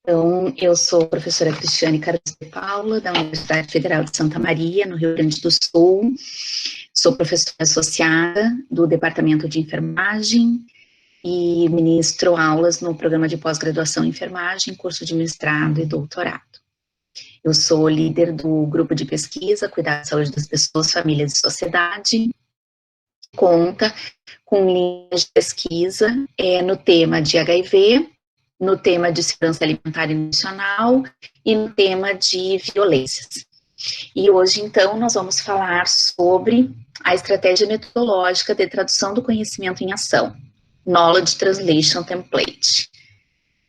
Então, eu sou a professora Cristiane Carlos de Paula, da Universidade Federal de Santa Maria, no Rio Grande do Sul. Sou professora associada do Departamento de Enfermagem e ministro aulas no programa de pós-graduação em enfermagem, curso de mestrado e doutorado. Eu sou líder do grupo de pesquisa Cuidar da Saúde das Pessoas, Famílias e Sociedade, que conta com linhas de pesquisa no tema de HIV, no tema de segurança alimentar e nutricional e no tema de violências. E hoje, então, nós vamos falar sobre a estratégia metodológica de tradução do conhecimento em ação, Knowledge Translation Template.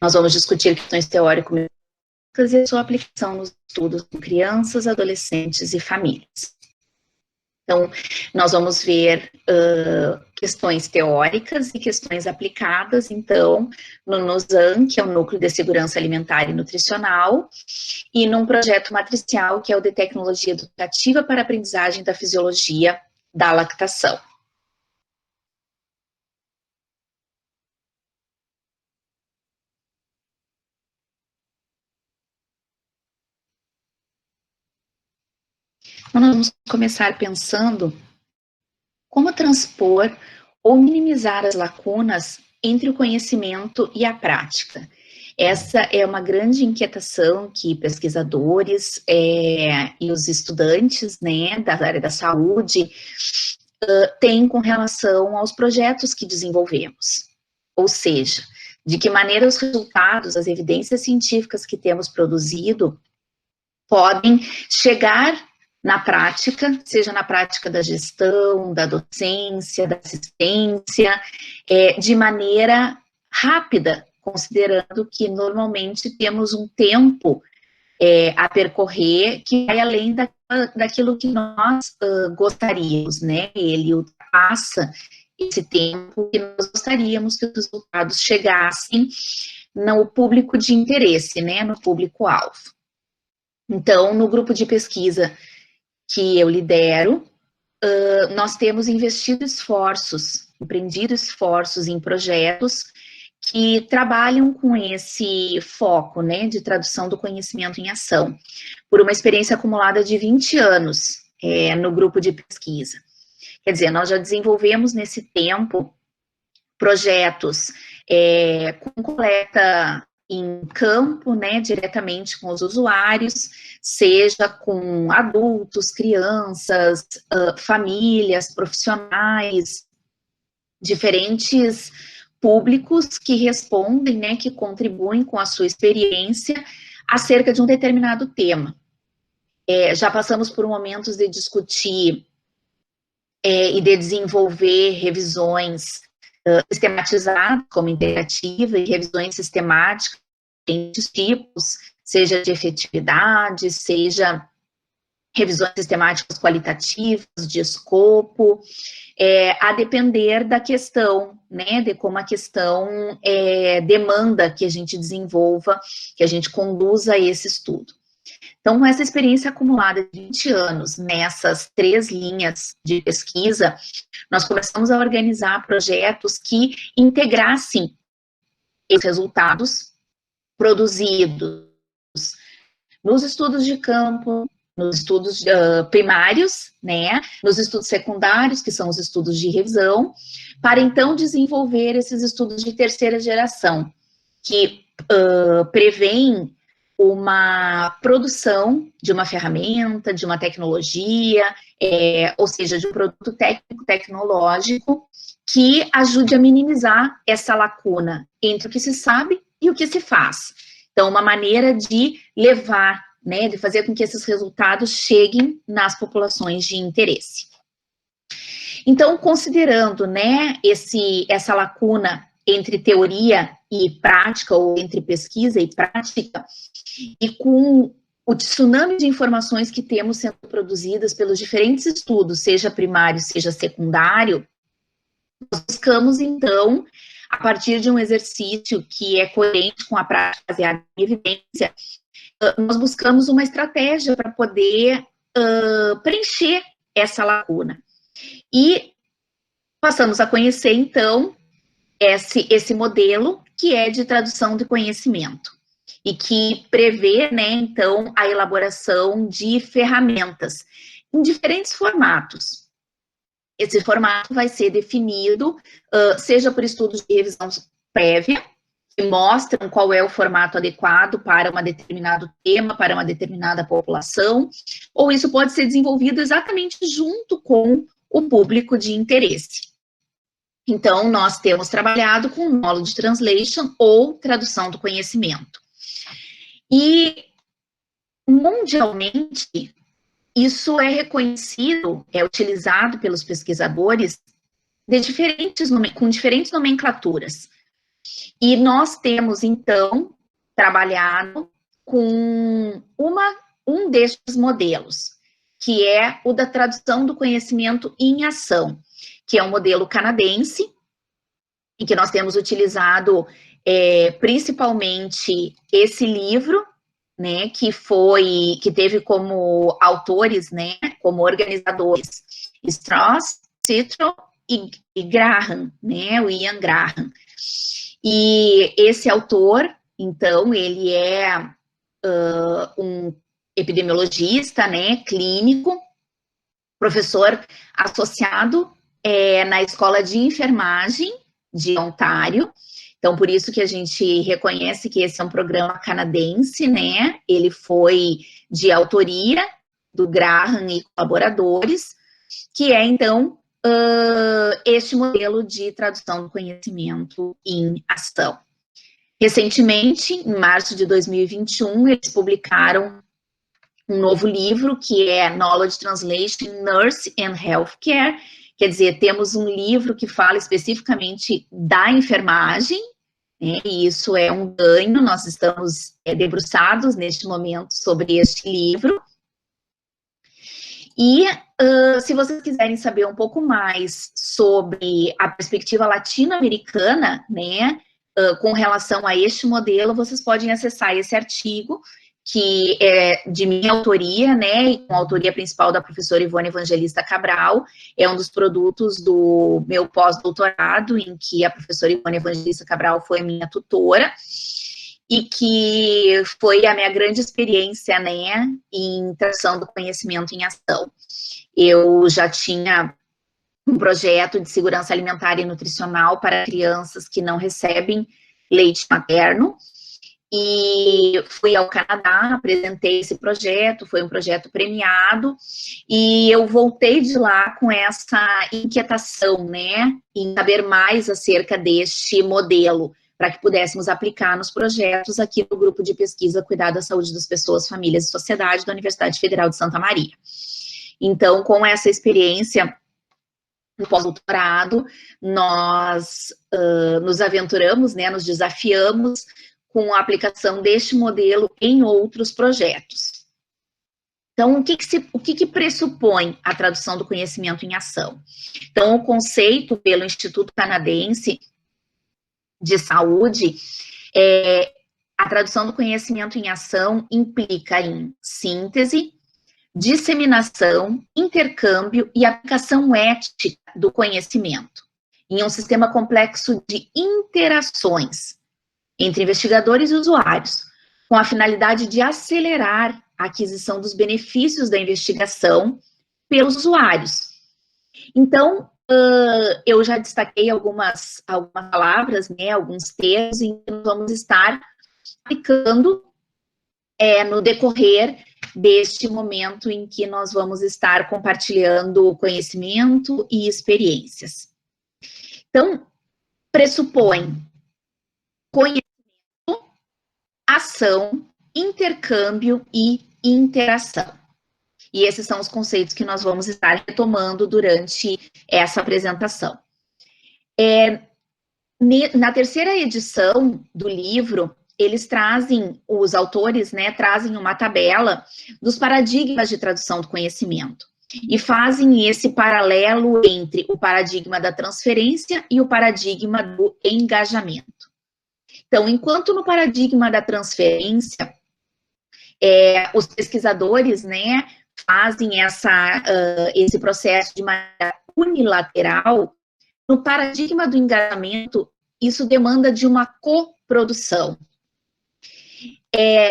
Nós vamos discutir questões teórico-metodológicas e a sua aplicação nos estudos com crianças, adolescentes e famílias. Então, nós vamos ver questões teóricas e questões aplicadas, então, no NOSAN, que é o Núcleo de Segurança Alimentar e Nutricional, e num projeto matricial, que é o de Tecnologia Educativa para a Aprendizagem da Fisiologia da Lactação. Então, nós vamos começar pensando como transpor ou minimizar as lacunas entre o conhecimento e a prática. Essa é uma grande inquietação que pesquisadores e os estudantes, né, da área da saúde têm com relação aos projetos que desenvolvemos. Ou seja, de que maneira os resultados, as evidências científicas que temos produzido podem chegar na prática, seja na prática da gestão, da docência, da assistência, de maneira rápida, considerando que normalmente temos um tempo a percorrer que vai além daquilo que nós gostaríamos, né? Ele ultrapassa esse tempo que nós gostaríamos que os resultados chegassem no público de interesse, né? No público-alvo. Então, no grupo de pesquisa que eu lidero, nós temos empreendido esforços em projetos que trabalham com esse foco, né, de tradução do conhecimento em ação, por uma experiência acumulada de 20 anos no grupo de pesquisa. Quer dizer, nós já desenvolvemos nesse tempo projetos com coleta em campo, né, diretamente com os usuários, seja com adultos, crianças, famílias, profissionais, diferentes públicos que respondem, né, que contribuem com a sua experiência acerca de um determinado tema. Já passamos por momentos de discutir e de desenvolver revisões sistematizadas, como integrativa, e revisões sistemáticas de diferentes tipos, seja de efetividade, seja revisões sistemáticas qualitativas, de escopo, a depender da questão, né, de como a questão demanda que a gente desenvolva, que a gente conduza esse estudo. Então, com essa experiência acumulada de 20 anos nessas 3 linhas de pesquisa, nós começamos a organizar projetos que integrassem esses resultados produzidos nos estudos de campo, nos estudos primários, né, nos estudos secundários, que são os estudos de revisão, para então desenvolver esses estudos de terceira geração, que prevêem uma produção de uma ferramenta, de uma tecnologia, ou seja, de um produto técnico-tecnológico que ajude a minimizar essa lacuna entre o que se sabe e o que se faz. Então, uma maneira de levar, né, de fazer com que esses resultados cheguem nas populações de interesse. Então, considerando, né, essa lacuna entre teoria e prática, ou entre pesquisa e prática, e com o tsunami de informações que temos sendo produzidas pelos diferentes estudos, seja primário, seja secundário, nós buscamos, então, a partir de um exercício que é coerente com a prática baseada em evidência, nós buscamos uma estratégia para poder preencher essa lacuna. E passamos a conhecer, então, esse modelo que é de tradução de conhecimento. e que prevê, né, então, a elaboração de ferramentas em diferentes formatos. Esse formato vai ser definido, seja por estudos de revisão prévia, que mostram qual é o formato adequado para um determinado tema, para uma determinada população, ou isso pode ser desenvolvido exatamente junto com o público de interesse. Então, nós temos trabalhado com Knowledge Translation ou tradução do conhecimento. E, mundialmente, isso é reconhecido, é utilizado pelos pesquisadores com diferentes nomenclaturas. E nós temos, então, trabalhado com um destes modelos, que é o da tradução do conhecimento em ação, que é um modelo canadense, em que nós temos utilizado principalmente esse livro, né, que teve como autores, né, como organizadores, Strauss, Citro e Graham, né, o Ian Graham. E esse autor, então, ele é um epidemiologista, né, clínico, professor associado na Escola de Enfermagem de Ontário. Então, por isso que a gente reconhece que esse é um programa canadense, né? Ele foi de autoria do Graham e colaboradores, que é, então, este modelo de tradução do conhecimento em ação. Recentemente, em março de 2021, eles publicaram um novo livro, que é Knowledge Translation, Nurse and Healthcare. Quer dizer, temos um livro que fala especificamente da enfermagem, né, e isso é um ganho. Nós estamos debruçados neste momento sobre este livro. E se vocês quiserem saber um pouco mais sobre a perspectiva latino-americana, né, com relação a este modelo, vocês podem acessar esse artigo, que é de minha autoria, né, e com a autoria principal da professora Ivone Evangelista Cabral. É um dos produtos do meu pós-doutorado, em que a professora Ivone Evangelista Cabral foi minha tutora, e que foi a minha grande experiência, né, em tradução do conhecimento em ação. Eu já tinha um projeto de segurança alimentar e nutricional para crianças que não recebem leite materno, e fui ao Canadá, apresentei esse projeto, foi um projeto premiado, e eu voltei de lá com essa inquietação, né, em saber mais acerca deste modelo, para que pudéssemos aplicar nos projetos aqui no grupo de pesquisa Cuidado da Saúde das Pessoas, Famílias e Sociedade da Universidade Federal de Santa Maria. Então, com essa experiência no pós-doutorado, nós nos aventuramos, né, nos desafiamos com a aplicação deste modelo em outros projetos. Então, o que pressupõe a tradução do conhecimento em ação? Então, o conceito pelo Instituto Canadense de Saúde, a tradução do conhecimento em ação implica em síntese, disseminação, intercâmbio e aplicação ética do conhecimento, em um sistema complexo de interações entre investigadores e usuários, com a finalidade de acelerar a aquisição dos benefícios da investigação pelos usuários. Então, eu já destaquei algumas palavras, né, alguns termos, em que nós vamos estar aplicando no decorrer deste momento em que nós vamos estar compartilhando conhecimento e experiências. Então, pressupõe conhecimento, ação, intercâmbio e interação. E esses são os conceitos que nós vamos estar retomando durante essa apresentação. Na terceira edição do livro, eles trazem, os autores, né, trazem uma tabela dos paradigmas de tradução do conhecimento e fazem esse paralelo entre o paradigma da transferência e o paradigma do engajamento. Então, enquanto no paradigma da transferência, os pesquisadores, né, fazem esse processo de maneira unilateral, no paradigma do engajamento, isso demanda de uma coprodução.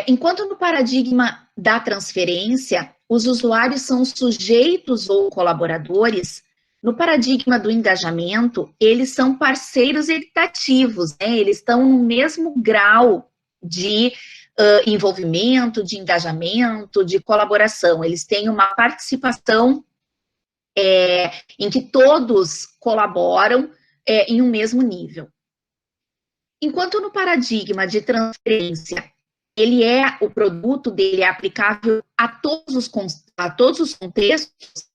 Enquanto no paradigma da transferência, os usuários são sujeitos ou colaboradores, no paradigma do engajamento, eles são parceiros equitativos, né? Eles estão no mesmo grau de envolvimento, de engajamento, de colaboração. Eles têm uma participação em que todos colaboram em um mesmo nível. Enquanto no paradigma de transferência, o produto dele é aplicável a todos os contextos,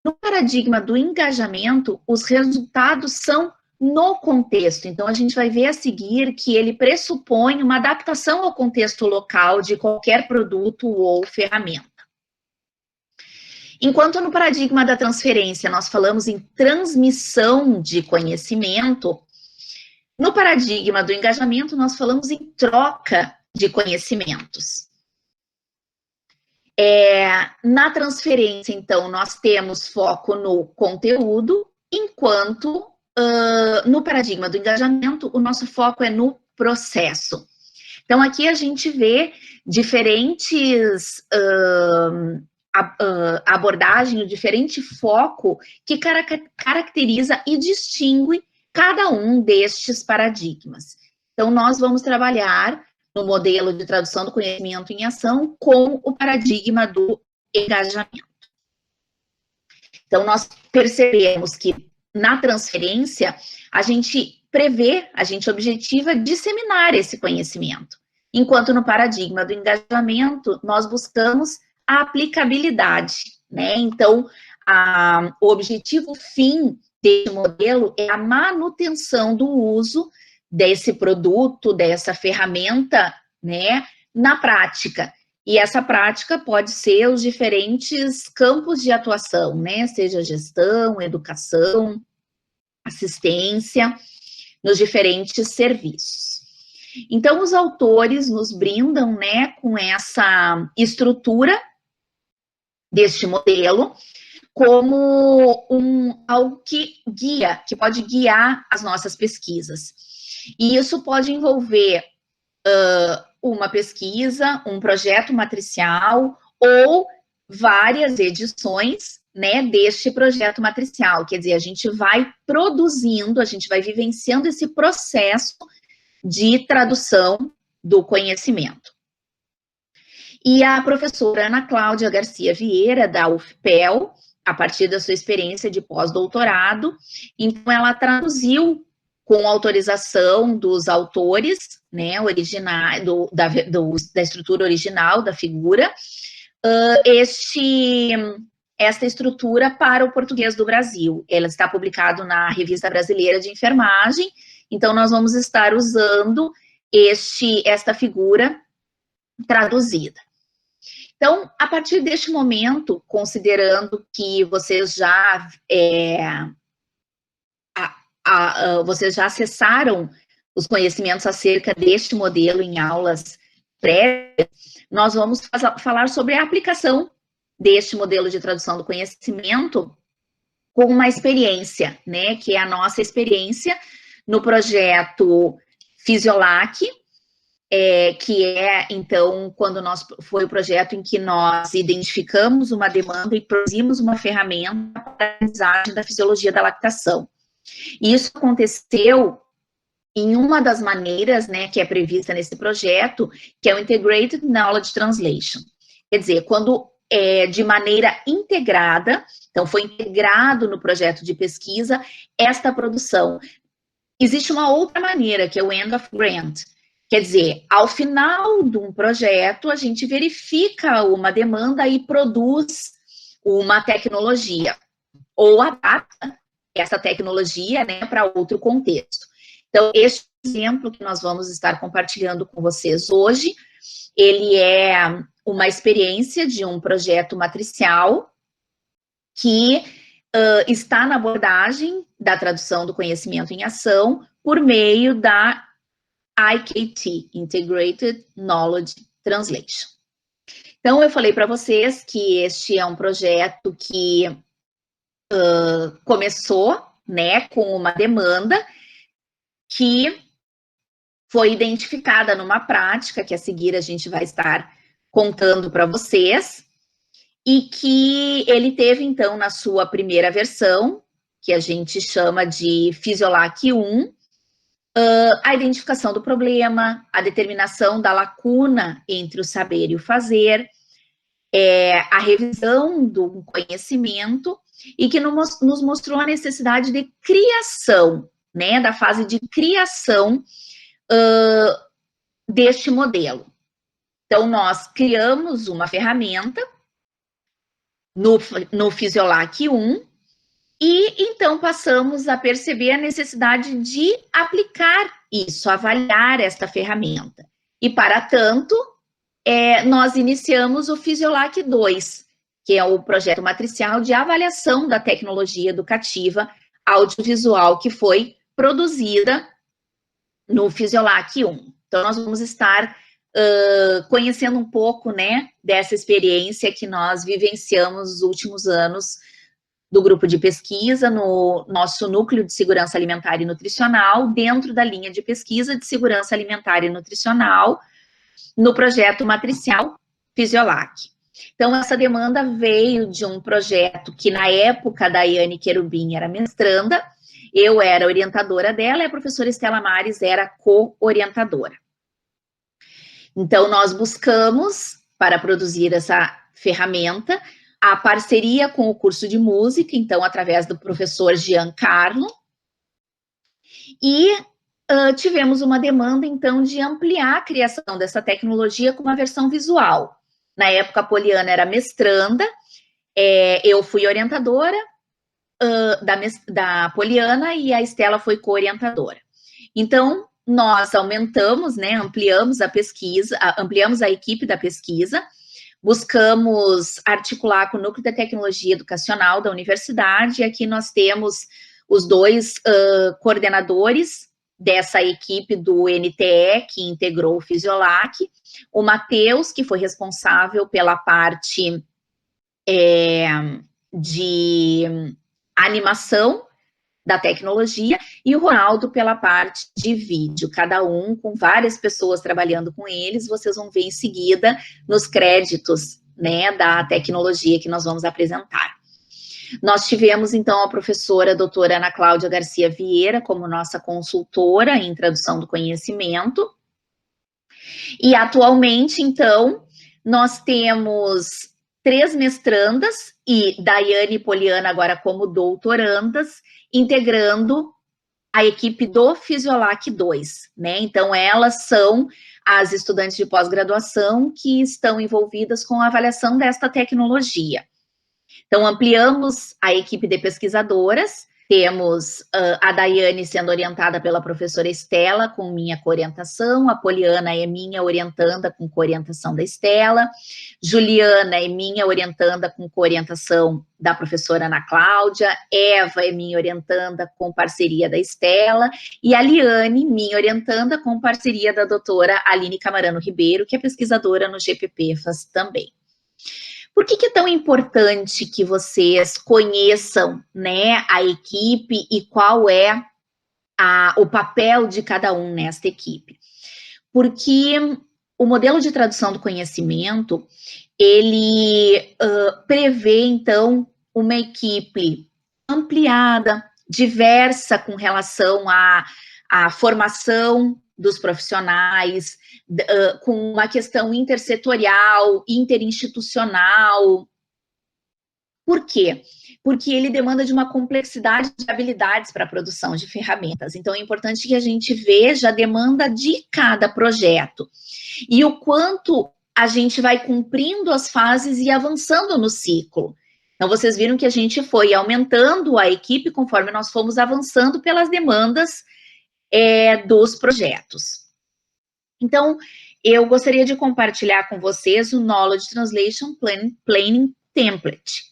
no paradigma do engajamento, os resultados são no contexto. Então, a gente vai ver a seguir que ele pressupõe uma adaptação ao contexto local de qualquer produto ou ferramenta. Enquanto no paradigma da transferência nós falamos em transmissão de conhecimento, no paradigma do engajamento nós falamos em troca de conhecimentos. Na transferência, então, nós temos foco no conteúdo, enquanto no paradigma do engajamento, o nosso foco é no processo. Então, aqui a gente vê diferentes abordagem, o diferente foco que caracteriza e distingue cada um destes paradigmas. Então, nós vamos trabalhar no modelo de tradução do conhecimento em ação com o paradigma do engajamento. Então, nós percebemos que na transferência, a gente prevê, a gente objetiva disseminar esse conhecimento, enquanto no paradigma do engajamento, nós buscamos a aplicabilidade, né? Então, o objetivo fim desse modelo é a manutenção do uso desse produto, dessa ferramenta, né, na prática. E essa prática pode ser os diferentes campos de atuação, né, seja gestão, educação, assistência, nos diferentes serviços. Então, os autores nos brindam, né, com essa estrutura deste modelo, como algo que guia, que pode guiar as nossas pesquisas. E isso pode envolver uma pesquisa, um projeto matricial ou várias edições, né, deste projeto matricial. Quer dizer, a gente vai produzindo, a gente vai vivenciando esse processo de tradução do conhecimento. E a professora Ana Cláudia Garcia Vieira, da UFPEL, a partir da sua experiência de pós-doutorado, então ela traduziu com autorização dos autores, né, originais, da estrutura original da figura, esta estrutura para o português do Brasil. Ela está publicada na Revista Brasileira de Enfermagem, então nós vamos estar usando esta figura traduzida. Então, a partir deste momento, considerando que vocês já acessaram os conhecimentos acerca deste modelo em aulas prévias, nós vamos falar sobre a aplicação deste modelo de tradução do conhecimento com uma experiência, né, que é a nossa experiência no projeto Fisiolac, que então, foi o projeto em que nós identificamos uma demanda e produzimos uma ferramenta para a aprendizagem da fisiologia da lactação. E isso aconteceu em uma das maneiras, né, que é prevista nesse projeto, que é o Integrated Knowledge Translation. Quer dizer, quando de maneira integrada, então foi integrado no projeto de pesquisa esta produção. Existe uma outra maneira, que é o End of Grant. Quer dizer, ao final de um projeto, a gente verifica uma demanda e produz uma tecnologia, ou adapta essa tecnologia, né, para outro contexto. Então, este exemplo que nós vamos estar compartilhando com vocês hoje, ele é uma experiência de um projeto matricial que está na abordagem da tradução do conhecimento em ação por meio da IKT, Integrated Knowledge Translation. Então, eu falei para vocês que este é um projeto que começou, né, com uma demanda que foi identificada numa prática, que a seguir a gente vai estar contando para vocês, e que ele teve, então, na sua primeira versão, que a gente chama de Physiolac 1, a identificação do problema, a determinação da lacuna entre o saber e o fazer, a revisão do conhecimento, e que nos mostrou a necessidade de criação, né, da fase de criação deste modelo. Então, nós criamos uma ferramenta no Physiolac 1, e então passamos a perceber a necessidade de aplicar isso, avaliar esta ferramenta. E, para tanto, nós iniciamos o Physiolac 2, que é o projeto matricial de avaliação da tecnologia educativa audiovisual que foi produzida no Physiolac 1. Então, nós vamos estar conhecendo um pouco, né, dessa experiência que nós vivenciamos nos últimos anos do grupo de pesquisa no nosso núcleo de segurança alimentar e nutricional, dentro da linha de pesquisa de segurança alimentar e nutricional, no projeto matricial Physiolac. Então, essa demanda veio de um projeto que, na época, a Daiane Querubim era mestranda, eu era orientadora dela, e a professora Estela Mares era co-orientadora. Então, nós buscamos, para produzir essa ferramenta, a parceria com o curso de música, então, através do professor Giancarlo, e tivemos uma demanda, então, de ampliar a criação dessa tecnologia com uma versão visual. Na época, a Poliana era mestranda, eu fui orientadora da Poliana, e a Estela foi co-orientadora. Então, nós aumentamos, né, ampliamos a pesquisa, ampliamos a equipe da pesquisa, buscamos articular com o Núcleo de Tecnologia Educacional da universidade, e aqui nós temos os dois coordenadores dessa equipe do NTE, que integrou o Physiolac, o Matheus, que foi responsável pela parte de animação da tecnologia, e o Ronaldo pela parte de vídeo, cada um com várias pessoas trabalhando com eles. Vocês vão ver em seguida nos créditos, né, da tecnologia que nós vamos apresentar. Nós tivemos, então, a professora a doutora Ana Cláudia Garcia Vieira como nossa consultora em tradução do conhecimento, e atualmente, então, nós temos 3 mestrandas, e Daiane e Poliana agora como doutorandas, integrando a equipe do Physiolac 2, né? Então, elas são as estudantes de pós-graduação que estão envolvidas com a avaliação desta tecnologia. Então, ampliamos a equipe de pesquisadoras, temos a Daiane sendo orientada pela professora Estela, com minha coorientação, a Poliana é minha orientanda com coorientação da Estela, Juliana é minha orientanda com coorientação da professora Ana Cláudia, Eva é minha orientanda com parceria da Estela, e a Liane, minha orientanda com parceria da doutora Aline Camarano Ribeiro, que é pesquisadora no GPPFAS também. Por que é tão importante que vocês conheçam, né, a equipe e qual é o papel de cada um nesta equipe? Porque o modelo de tradução do conhecimento, ele prevê, então, uma equipe ampliada, diversa com relação à formação dos profissionais, com uma questão intersetorial, interinstitucional. Por quê? Porque ele demanda de uma complexidade de habilidades para a produção de ferramentas. Então, é importante que a gente veja a demanda de cada projeto e o quanto a gente vai cumprindo as fases e avançando no ciclo. Então, vocês viram que a gente foi aumentando a equipe conforme nós fomos avançando pelas demandas dos projetos. Então, eu gostaria de compartilhar com vocês o Knowledge Translation Planning Template.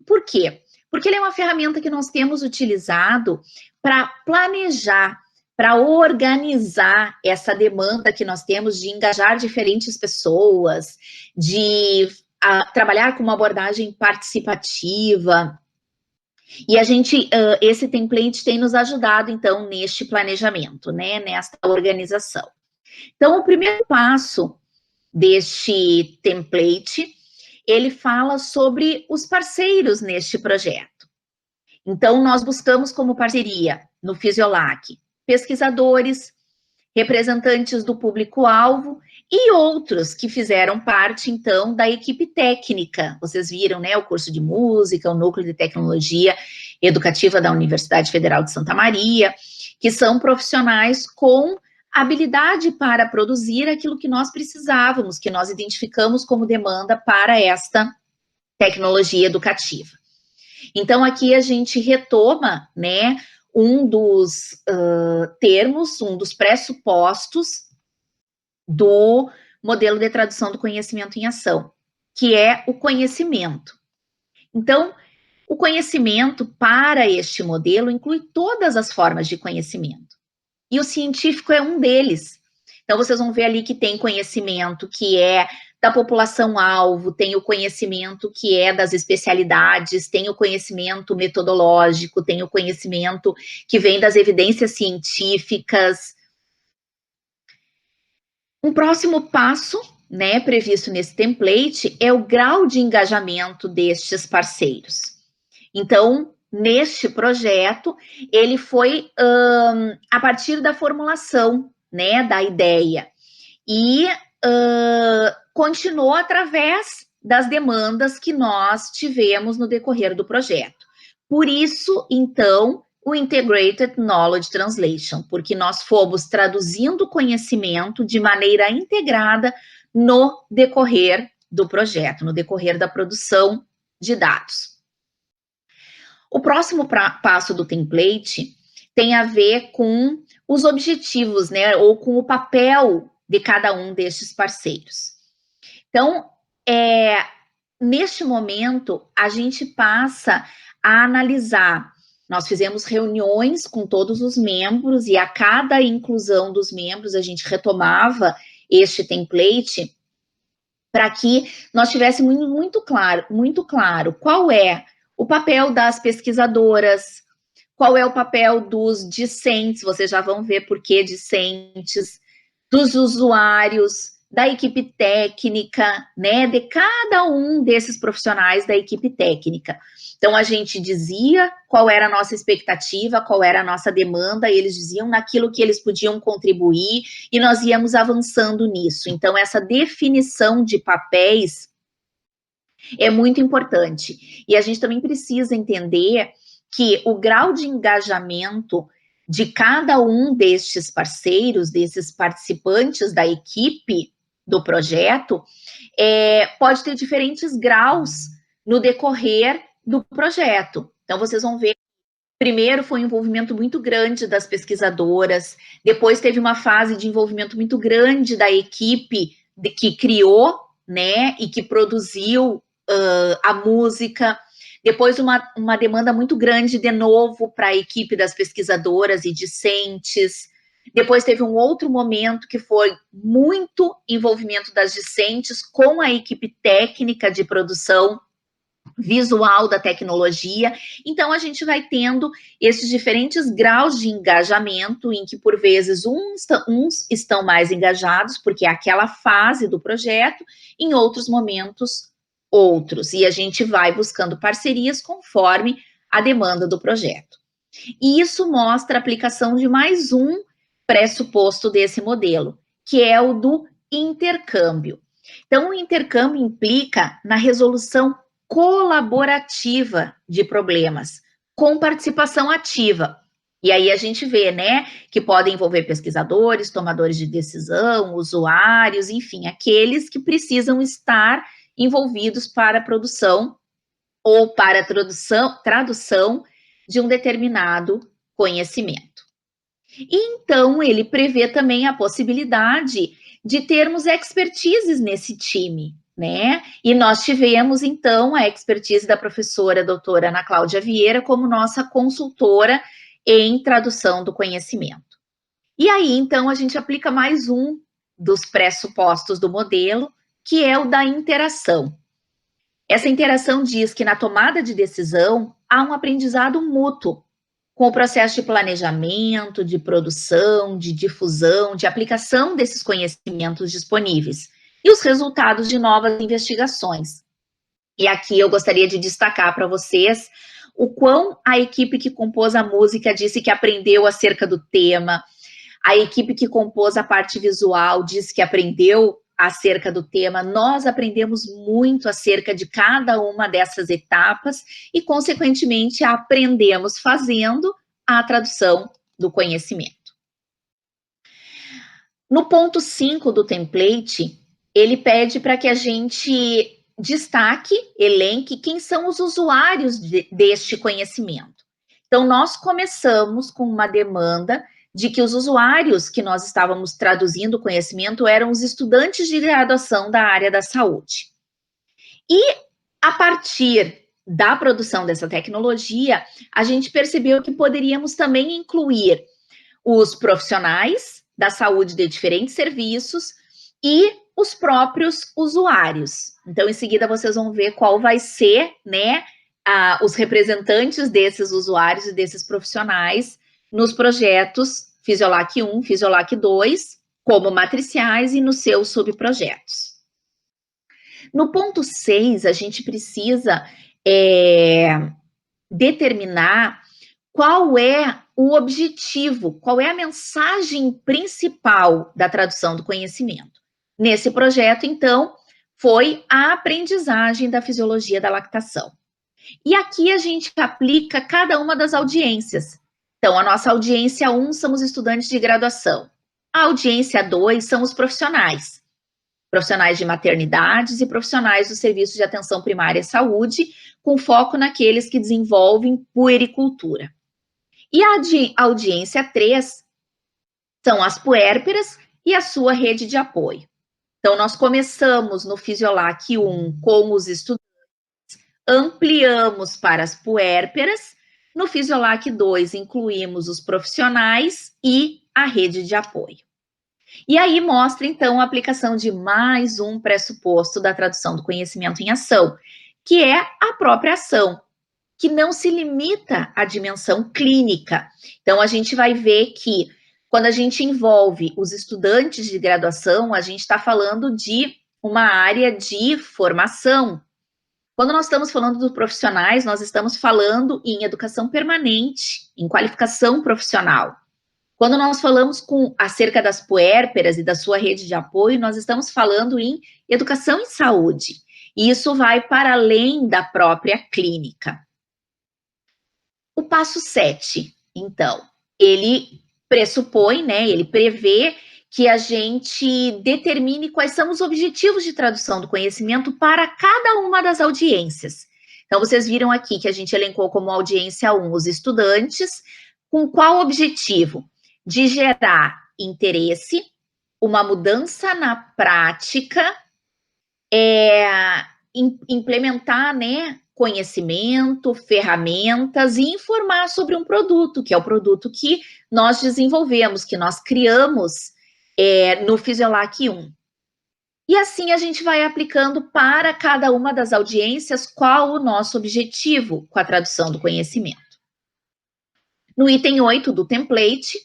Por quê? Porque ele é uma ferramenta que nós temos utilizado para planejar, para organizar essa demanda que nós temos de engajar diferentes pessoas, de trabalhar com uma abordagem participativa, E a gente, esse template tem nos ajudado, então, neste planejamento, né, nesta organização. Então, o primeiro passo deste template, ele fala sobre os parceiros neste projeto. Então, nós buscamos como parceria no Fisiolac pesquisadores, representantes do público-alvo e outros que fizeram parte, então, da equipe técnica. Vocês viram, né, o curso de música, o núcleo de tecnologia educativa da Universidade Federal de Santa Maria, que são profissionais com habilidade para produzir aquilo que nós precisávamos, que nós identificamos como demanda para esta tecnologia educativa. Então, aqui a gente retoma, né, um dos termos, um dos pressupostos do modelo de tradução do conhecimento em ação, que é o conhecimento. Então, o conhecimento para este modelo inclui todas as formas de conhecimento. E o científico é um deles. Então, vocês vão ver ali que tem conhecimento que é da população-alvo, tem o conhecimento que é das especialidades, tem o conhecimento metodológico, tem o conhecimento que vem das evidências científicas. Um próximo passo, né, previsto nesse template, é o grau de engajamento destes parceiros. Então, neste projeto, ele foi a partir da formulação, né, da ideia, e continuou através das demandas que nós tivemos no decorrer do projeto. Por isso, então, o Integrated Knowledge Translation, porque nós fomos traduzindo conhecimento de maneira integrada no decorrer do projeto, no decorrer da produção de dados. O próximo passo do template tem a ver com os objetivos, né, ou com o papel de cada um destes parceiros. Então, neste momento, a gente passa a analisar. Nós fizemos reuniões com todos os membros e a cada inclusão dos membros, a gente retomava este template para que nós tivéssemos muito claro qual é o papel das pesquisadoras, qual é o papel dos discentes, vocês já vão ver por que discentes, dos usuários, da equipe técnica, né, de cada um desses profissionais da equipe técnica. Então, a gente dizia qual era a nossa expectativa, qual era a nossa demanda, e eles diziam naquilo que eles podiam contribuir, e nós íamos avançando nisso. Então, essa definição de papéis é muito importante. E a gente também precisa entender que o grau de engajamento de cada um destes parceiros, desses participantes da equipe do projeto, pode ter diferentes graus no decorrer do projeto. Então, vocês vão ver, primeiro foi um envolvimento muito grande das pesquisadoras, depois teve uma fase de envolvimento muito grande da equipe que criou, né, e que produziu a música, depois uma demanda muito grande de novo para a equipe das pesquisadoras e discentes, depois teve um outro momento que foi muito envolvimento das discentes com a equipe técnica de produção visual da tecnologia. Então, a gente vai tendo esses diferentes graus de engajamento, em que, por vezes, uns estão mais engajados, porque é aquela fase do projeto, em outros momentos, outros. E a gente vai buscando parcerias conforme a demanda do projeto. E isso mostra a aplicação de mais um pressuposto desse modelo, que é o do intercâmbio. Então, o intercâmbio implica na resolução colaborativa de problemas, com participação ativa. E aí a gente vê, né, que podem envolver pesquisadores, tomadores de decisão, usuários, enfim, aqueles que precisam estar envolvidos para a produção ou para a tradução de um determinado conhecimento. E então ele prevê também a possibilidade de termos expertises nesse time, né? E nós tivemos, então, a expertise da professora doutora Ana Cláudia Vieira como nossa consultora em tradução do conhecimento. E aí, então, a gente aplica mais um dos pressupostos do modelo, que é o da interação. Essa interação diz que na tomada de decisão há um aprendizado mútuo com o processo de planejamento, de produção, de difusão, de aplicação desses conhecimentos disponíveis e os resultados de novas investigações. E aqui eu gostaria de destacar para vocês o quão a equipe que compôs a música disse que aprendeu acerca do tema, a equipe que compôs a parte visual disse que aprendeu acerca do tema. Nós aprendemos muito acerca de cada uma dessas etapas e, consequentemente, aprendemos fazendo a tradução do conhecimento. No ponto 5 do template, ele pede para que a gente destaque, elenque quem são os usuários deste conhecimento. Então, nós começamos com uma demanda de que os usuários que nós estávamos traduzindo o conhecimento eram os estudantes de graduação da área da saúde. E, a partir da produção dessa tecnologia, a gente percebeu que poderíamos também incluir os profissionais da saúde de diferentes serviços e os próprios usuários. Então, em seguida, vocês vão ver qual vai ser, né, os representantes desses usuários e desses profissionais nos projetos Fisiolac 1, Fisiolac 2, como matriciais e nos seus subprojetos. No ponto 6, a gente precisa determinar qual é o objetivo, qual é a mensagem principal da tradução do conhecimento. Nesse projeto, então, foi a aprendizagem da fisiologia da lactação. E aqui a gente aplica cada uma das audiências. Então, a nossa audiência 1 são os estudantes de graduação. A audiência 2 são os profissionais. Profissionais de maternidades e profissionais do Serviço de Atenção Primária à Saúde, com foco naqueles que desenvolvem puericultura. E a audiência 3 são as puérperas e a sua rede de apoio. Então, nós começamos no Fisiolac 1 com os estudantes, ampliamos para as puérperas, no Fisiolac 2 incluímos os profissionais e a rede de apoio. E aí mostra, então, a aplicação de mais um pressuposto da tradução do conhecimento em ação, que é a própria ação, que não se limita à dimensão clínica. Então, a gente vai ver que, quando a gente envolve os estudantes de graduação, a gente está falando de uma área de formação. Quando nós estamos falando dos profissionais, nós estamos falando em educação permanente, em qualificação profissional. Quando nós falamos acerca das puérperas e da sua rede de apoio, nós estamos falando em educação em saúde. E isso vai para além da própria clínica. O passo 7, então, ele pressupõe, né, ele prevê que a gente determine quais são os objetivos de tradução do conhecimento para cada uma das audiências. Então, vocês viram aqui que a gente elencou como audiência 1 os estudantes, com qual objetivo? De gerar interesse, uma mudança na prática, implementar, né, conhecimento, ferramentas e informar sobre um produto, que é o produto que nós desenvolvemos, que nós criamos no Fisiolac 1. E assim a gente vai aplicando para cada uma das audiências qual o nosso objetivo com a tradução do conhecimento. No item 8 do template,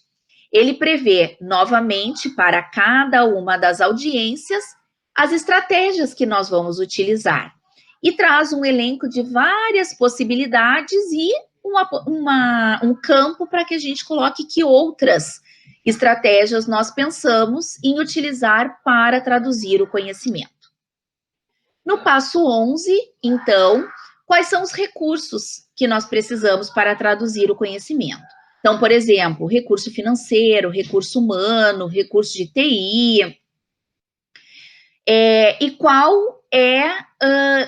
ele prevê novamente para cada uma das audiências as estratégias que nós vamos utilizar e traz um elenco de várias possibilidades e um campo para que a gente coloque que outras estratégias nós pensamos em utilizar para traduzir o conhecimento. No passo 11, então, quais são os recursos que nós precisamos para traduzir o conhecimento? Então, por exemplo, recurso financeiro, recurso humano, recurso de TI. E qual é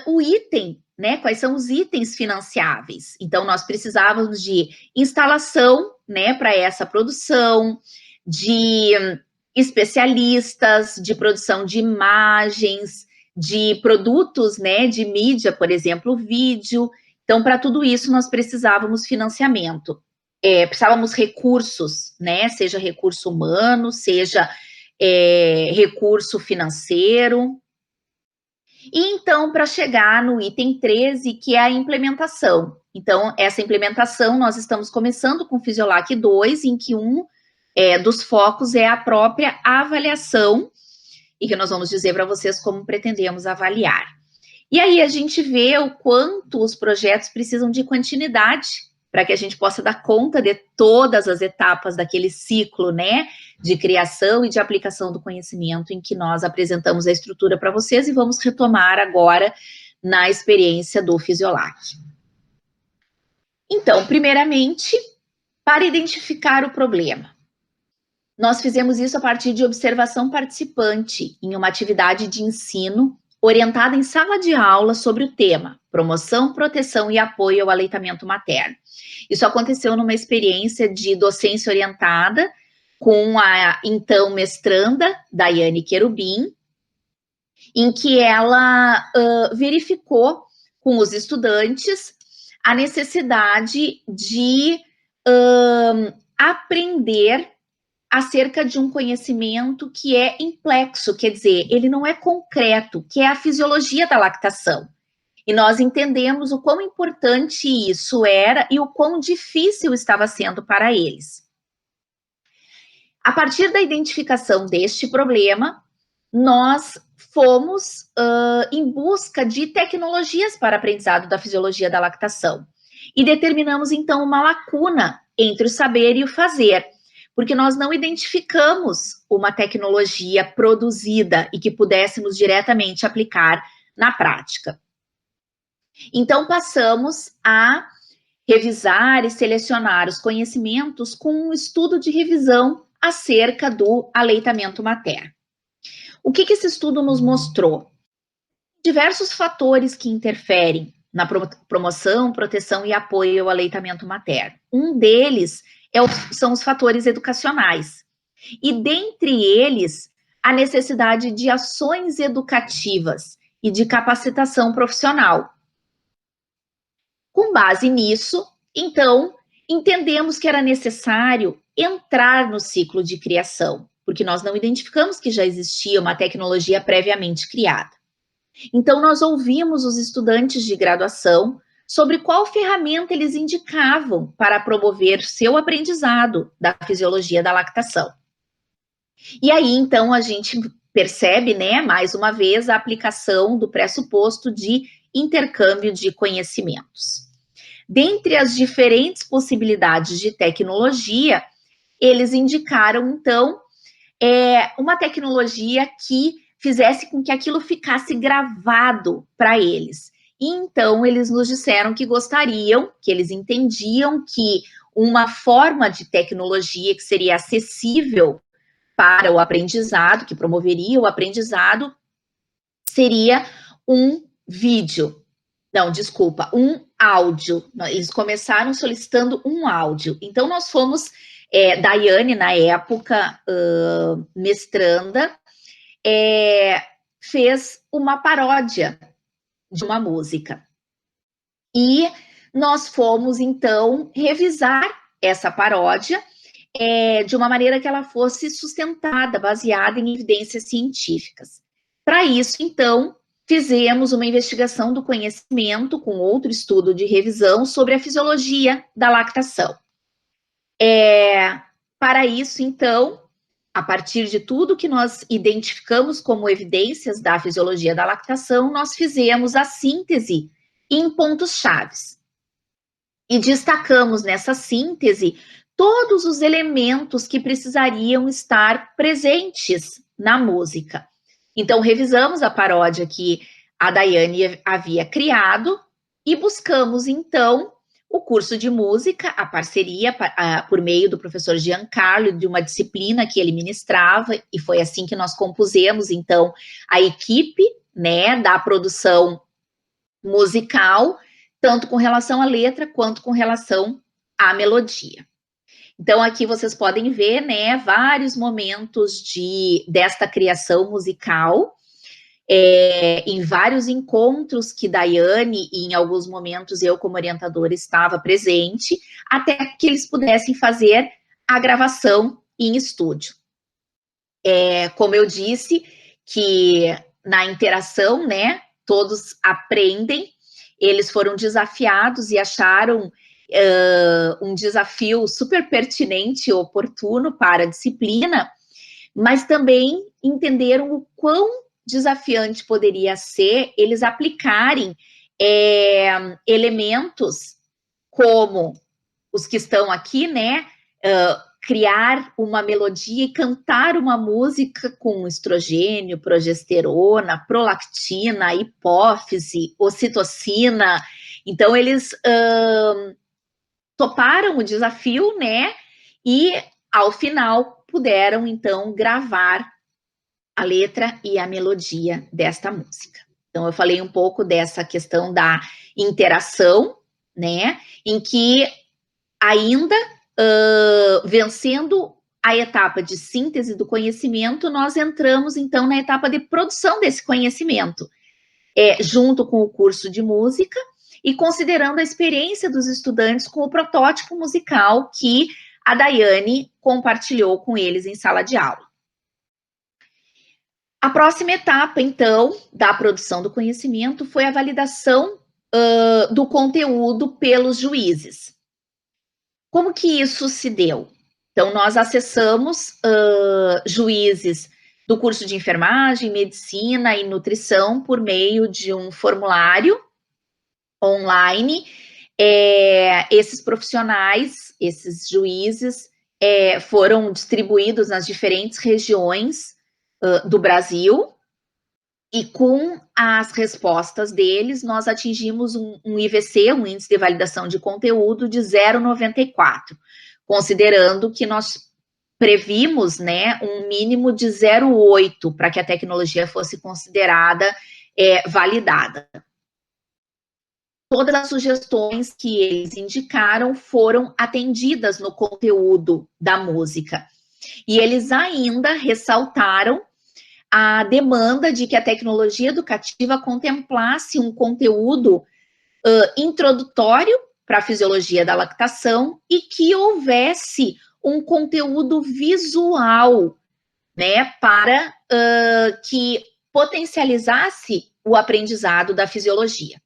o item, né? Quais são os itens financiáveis? Então, nós precisávamos de instalação, né, para essa produção, de especialistas, de produção de imagens, de produtos, né, de mídia, por exemplo, vídeo. Então, para tudo isso, nós precisávamos financiamento. Precisávamos recursos, né, seja recurso humano, seja recurso financeiro. E então, para chegar no item 13, que é a implementação. Então, essa implementação, nós estamos começando com o Fisiolac 2, em que um dos focos é a própria avaliação, e que nós vamos dizer para vocês como pretendemos avaliar. E aí a gente vê o quanto os projetos precisam de continuidade, para que a gente possa dar conta de todas as etapas daquele ciclo, né, de criação e de aplicação do conhecimento em que nós apresentamos a estrutura para vocês e vamos retomar agora na experiência do Fisiolac. Então, primeiramente, para identificar o problema. Nós fizemos isso a partir de observação participante em uma atividade de ensino orientada em sala de aula sobre o tema promoção, proteção e apoio ao aleitamento materno. Isso aconteceu numa experiência de docência orientada com a então mestranda Daiane Querubim, em que ela verificou com os estudantes a necessidade de aprender acerca de um conhecimento que é complexo, quer dizer, ele não é concreto, que é a fisiologia da lactação. E nós entendemos o quão importante isso era e o quão difícil estava sendo para eles. A partir da identificação deste problema, nós fomos em busca de tecnologias para aprendizado da fisiologia da lactação. E determinamos, então, uma lacuna entre o saber e o fazer, porque nós não identificamos uma tecnologia produzida e que pudéssemos diretamente aplicar na prática. Então, passamos a revisar e selecionar os conhecimentos com um estudo de revisão acerca do aleitamento materno. O que esse estudo nos mostrou? Diversos fatores que interferem na promoção, proteção e apoio ao aleitamento materno. Um deles são os fatores educacionais. E dentre eles, a necessidade de ações educativas e de capacitação profissional. Com base nisso, então, entendemos que era necessário entrar no ciclo de criação, porque nós não identificamos que já existia uma tecnologia previamente criada. Então, nós ouvimos os estudantes de graduação sobre qual ferramenta eles indicavam para promover seu aprendizado da fisiologia da lactação. E aí, então, a gente percebe, né, mais uma vez, a aplicação do pressuposto de intercâmbio de conhecimentos. Dentre as diferentes possibilidades de tecnologia, eles indicaram, então, uma tecnologia que fizesse com que aquilo ficasse gravado para eles. E então, eles nos disseram que gostariam, que eles entendiam que uma forma de tecnologia que seria acessível para o aprendizado, que promoveria o aprendizado, seria um vídeo. Não, desculpa, um áudio. Eles começaram solicitando um áudio. Então, nós fomos, Daiane, na época, mestranda, fez uma paródia de uma música. E nós fomos, então, revisar essa paródia de uma maneira que ela fosse sustentada, baseada em evidências científicas. Para isso, então, fizemos uma investigação do conhecimento com outro estudo de revisão sobre a fisiologia da lactação. Para isso, então, a partir de tudo que nós identificamos como evidências da fisiologia da lactação, nós fizemos a síntese em pontos-chave. E destacamos nessa síntese todos os elementos que precisariam estar presentes na música. Então, revisamos a paródia que a Daiane havia criado e buscamos, então, o curso de música, a parceria por meio do professor Giancarlo, de uma disciplina que ele ministrava, e foi assim que nós compusemos, então, a equipe, né, da produção musical, tanto com relação à letra, quanto com relação à melodia. Então, aqui vocês podem ver, né, vários momentos desta criação musical, em vários encontros que Daiane, e em alguns momentos eu, como orientadora, estava presente, até que eles pudessem fazer a gravação em estúdio. Como eu disse, que na interação, né, todos aprendem, eles foram desafiados e acharam um desafio super pertinente e oportuno para a disciplina, mas também entenderam o quão desafiante poderia ser eles aplicarem elementos como os que estão aqui, né? Criar uma melodia e cantar uma música com estrogênio, progesterona, prolactina, hipófise, ocitocina. Então, eles toparam o desafio, né? E, ao final, puderam, então, gravar a letra e a melodia desta música. Então, eu falei um pouco dessa questão da interação, né? Em que ainda vencendo a etapa de síntese do conhecimento, nós entramos, então, na etapa de produção desse conhecimento, junto com o curso de música e considerando a experiência dos estudantes com o protótipo musical que a Daiane compartilhou com eles em sala de aula. A próxima etapa, então, da produção do conhecimento foi a validação do conteúdo pelos juízes. Como que isso se deu? Então, nós acessamos juízes do curso de enfermagem, medicina e nutrição por meio de um formulário online. Esses profissionais, esses juízes, foram distribuídos nas diferentes regiões do Brasil, e com as respostas deles, nós atingimos um IVC, um Índice de Validação de Conteúdo, de 0,94, considerando que nós previmos, né, um mínimo de 0,8 para que a tecnologia fosse considerada validada. Todas as sugestões que eles indicaram foram atendidas no conteúdo da música. E eles ainda ressaltaram a demanda de que a tecnologia educativa contemplasse um conteúdo introdutório para a fisiologia da lactação e que houvesse um conteúdo visual, né, para que potencializasse o aprendizado da fisiologia.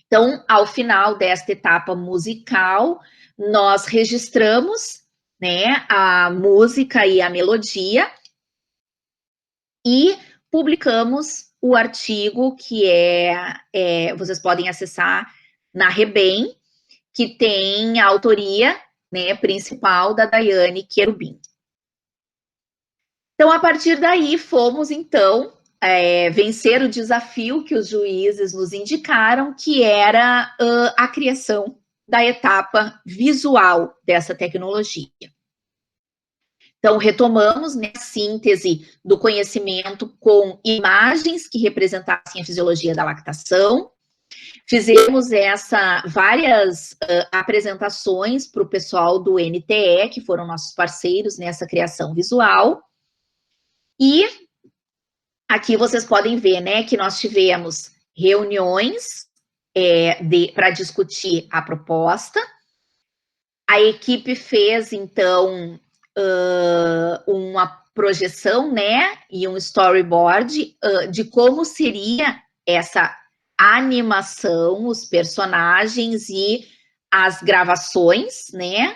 Então, ao final desta etapa musical, nós registramos, né, a música e a melodia, e publicamos o artigo que vocês podem acessar na Rebem, que tem a autoria, né, principal da Daiane Querubim. Então, a partir daí, fomos, então, vencer o desafio que os juízes nos indicaram, que era a criação da etapa visual dessa tecnologia. Então, retomamos, né, a síntese do conhecimento com imagens que representassem a fisiologia da lactação. Fizemos várias apresentações para o pessoal do NTE, que foram nossos parceiros nessa criação visual. E aqui vocês podem ver, né, que nós tivemos reuniões para discutir a proposta. A equipe fez, então, uma projeção, né, e um storyboard de como seria essa animação, os personagens e as gravações, né,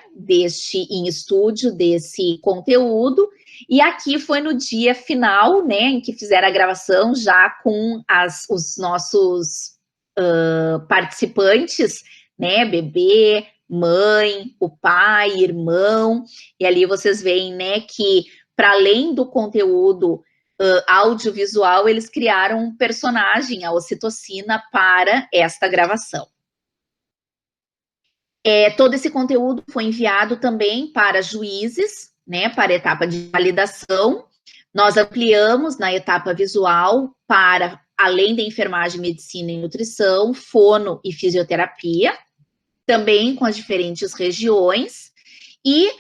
em estúdio desse conteúdo. E aqui foi no dia final, né, em que fizeram a gravação já com os nossos participantes, né, bebê, mãe, o pai, irmão, e ali vocês veem, né, que para além do conteúdo audiovisual, eles criaram um personagem, a ocitocina, para esta gravação. Todo esse conteúdo foi enviado também para juízes, né, para a etapa de validação. Nós ampliamos na etapa visual para, além da enfermagem, medicina e nutrição, fono e fisioterapia, também com as diferentes regiões, e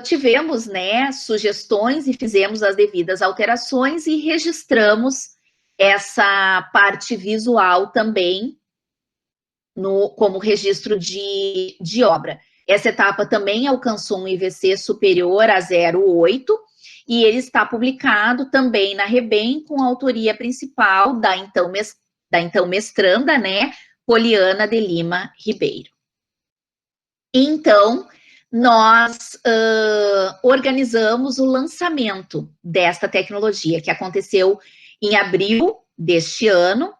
tivemos, né, sugestões e fizemos as devidas alterações e registramos essa parte visual também como registro de obra. Essa etapa também alcançou um IVC superior a 0,8 e ele está publicado também na Rebem, com a autoria principal da então mestranda, né, Poliana de Lima Ribeiro. Então, nós organizamos o lançamento desta tecnologia, que aconteceu em abril deste ano,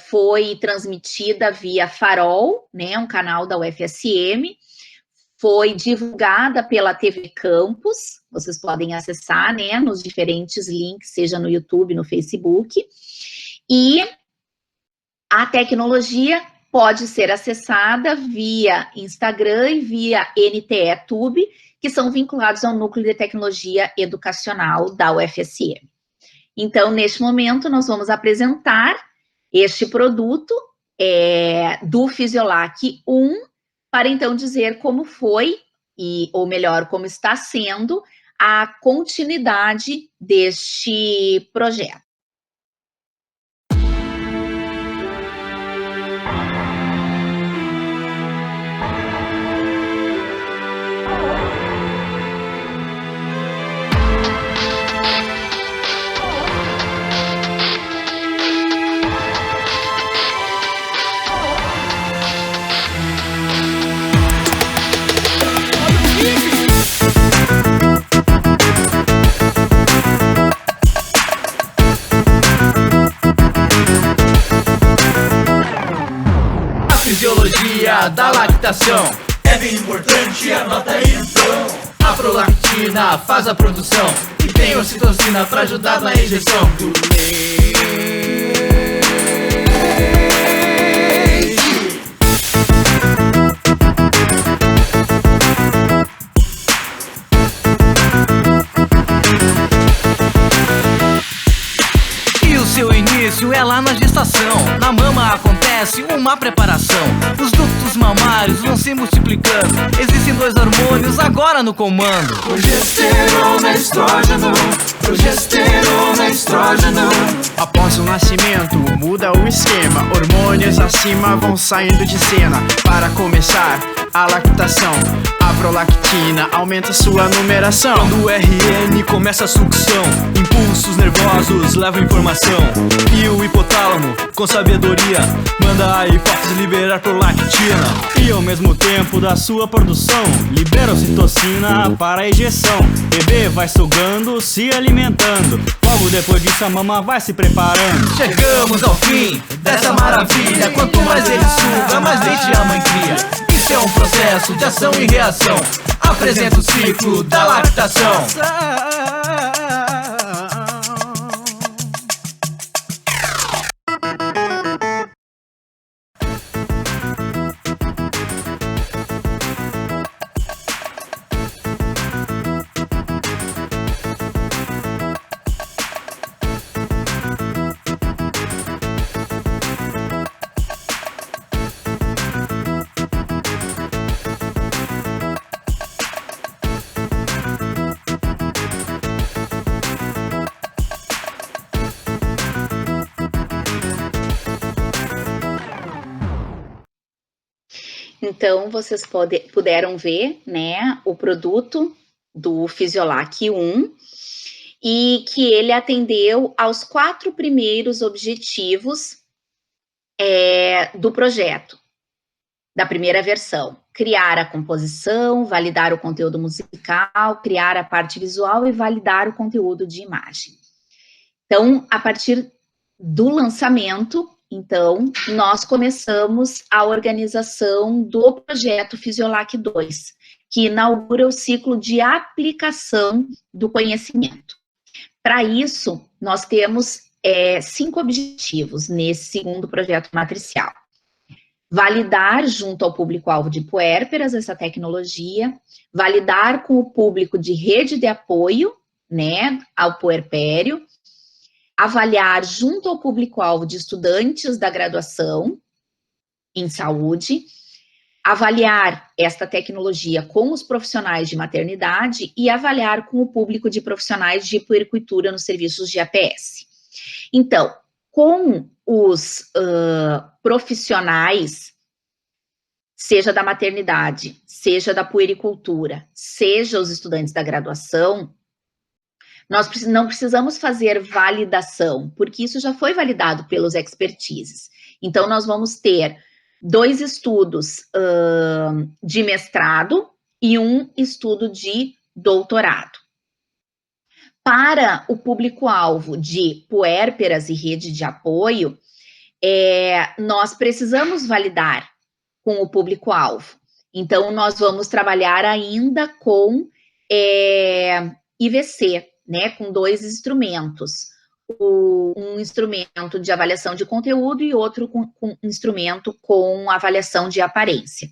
foi transmitida via Farol, né, um canal da UFSM, foi divulgada pela TV Campus, vocês podem acessar, né, nos diferentes links, seja no YouTube, no Facebook, e a tecnologia pode ser acessada via Instagram e via NTE-Tube, que são vinculados ao Núcleo de Tecnologia Educacional da UFSM. Então, neste momento, nós vamos apresentar este produto do Fisiolac 1, para então dizer como foi, ou melhor, como está sendo, a continuidade deste projeto. Fisiologia da lactação é bem importante, anota aí então. A prolactina faz a produção e tem ocitocina para ajudar na injeção do leite. E o seu início é lá na gestação. Na mama acontece uma preparação. Os ductos mamários vão se multiplicando. Existem 2 hormônios agora no comando: progesterona, estrógeno. Progesterona, estrógeno. Após o nascimento, muda o esquema. Hormônios acima vão saindo de cena. Para começar a lactação, a prolactina aumenta sua numeração. Quando o RN começa a sucção, impulsos nervosos levam informação. E o hipotálamo, com sabedoria, manda a hipófise liberar prolactina. E ao mesmo tempo da sua produção, libera ocitocina para a ejeção. Bebê vai sugando, se alimentando. Logo depois disso a mama vai se preparando. Chegamos ao fim dessa maravilha. Quanto mais ele suga, mais leite a mãe cria. Isso é um processo de ação e reação. Apresenta o ciclo da lactação. Então, vocês puderam ver, né, o produto do Fisiolac 1, e que ele atendeu aos 4 primeiros objetivos do projeto, da primeira versão: criar a composição, validar o conteúdo musical, criar a parte visual e validar o conteúdo de imagem. Então, a partir do lançamento, então, nós começamos a organização do projeto Fisiolac 2, que inaugura o ciclo de aplicação do conhecimento. Para isso, nós temos 5 objetivos nesse segundo projeto matricial: validar junto ao público-alvo de puérperas essa tecnologia, validar com o público de rede de apoio, né, ao puerpério, avaliar junto ao público-alvo de estudantes da graduação em saúde, avaliar esta tecnologia com os profissionais de maternidade e avaliar com o público de profissionais de puericultura nos serviços de APS. Então, com os profissionais, seja da maternidade, seja da puericultura, seja os estudantes da graduação, Nós não precisamos fazer validação, porque isso já foi validado pelos expertises. Então, nós vamos ter 2 estudos de mestrado e 1 estudo de doutorado. Para o público-alvo de puérperas e rede de apoio, nós precisamos validar com o público-alvo. Então, nós vamos trabalhar ainda com IVC, né, com 2 instrumentos. Um instrumento de avaliação de conteúdo e outro com instrumento com avaliação de aparência.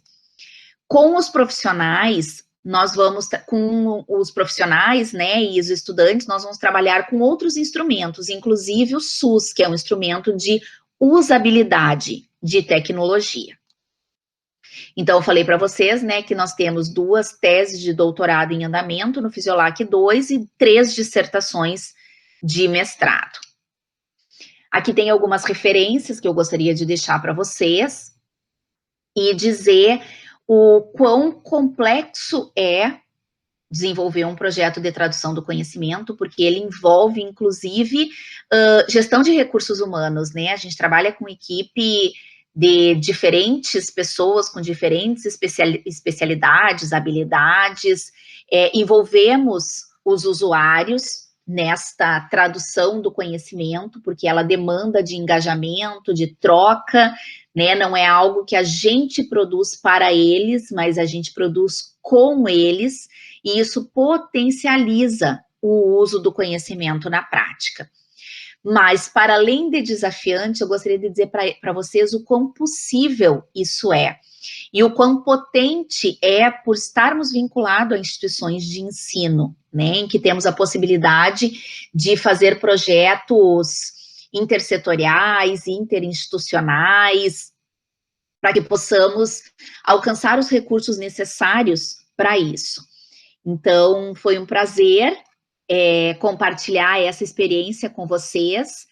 Com os profissionais, nós vamos, com os profissionais, né, e os estudantes, nós vamos trabalhar com outros instrumentos, inclusive o SUS, que é um instrumento de usabilidade de tecnologia. Então, eu falei para vocês, né, que nós temos 2 teses de doutorado em andamento no Fisiolac 2 e 3 dissertações de mestrado. Aqui tem algumas referências que eu gostaria de deixar para vocês e dizer o quão complexo é desenvolver um projeto de tradução do conhecimento, porque ele envolve, inclusive, gestão de recursos humanos, né? A gente trabalha com equipe de diferentes pessoas, com diferentes especialidades, habilidades, envolvemos os usuários nesta tradução do conhecimento, porque ela demanda de engajamento, de troca, né? Não é algo que a gente produz para eles, mas a gente produz com eles, e isso potencializa o uso do conhecimento na prática. Mas, para além de desafiante, eu gostaria de dizer para vocês o quão possível isso é. E o quão potente é por estarmos vinculados a instituições de ensino, né, em que temos a possibilidade de fazer projetos intersetoriais, interinstitucionais, para que possamos alcançar os recursos necessários para isso. Então, foi um prazer compartilhar essa experiência com vocês,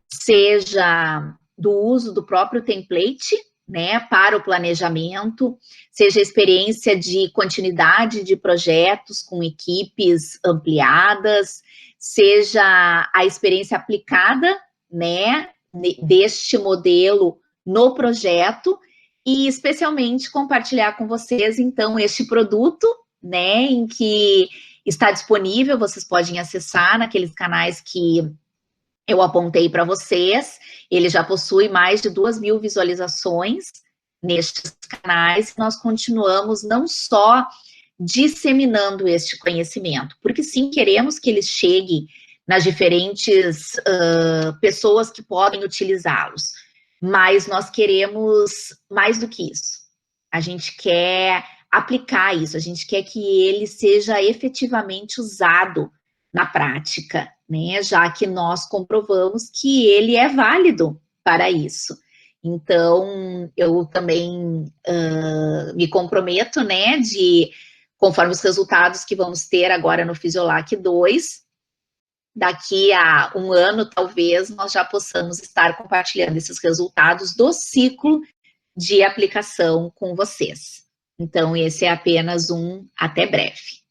seja do uso do próprio template, né, para o planejamento, seja a experiência de continuidade de projetos com equipes ampliadas, seja a experiência aplicada, né, deste modelo no projeto, e especialmente compartilhar com vocês, então, este produto, né, em que está disponível, vocês podem acessar naqueles canais que eu apontei para vocês. Ele já possui mais de 2.000 visualizações nestes canais. Nós continuamos não só disseminando este conhecimento, porque sim, queremos que ele chegue nas diferentes pessoas que podem utilizá-los, mas nós queremos mais do que isso. A gente quer aplicar isso, a gente quer que ele seja efetivamente usado na prática, né, já que nós comprovamos que ele é válido para isso. Então, eu também me comprometo, né, de, conforme os resultados que vamos ter agora no Fisiolac 2, daqui a um ano, talvez, nós já possamos estar compartilhando esses resultados do ciclo de aplicação com vocês. Então, esse é apenas um até breve.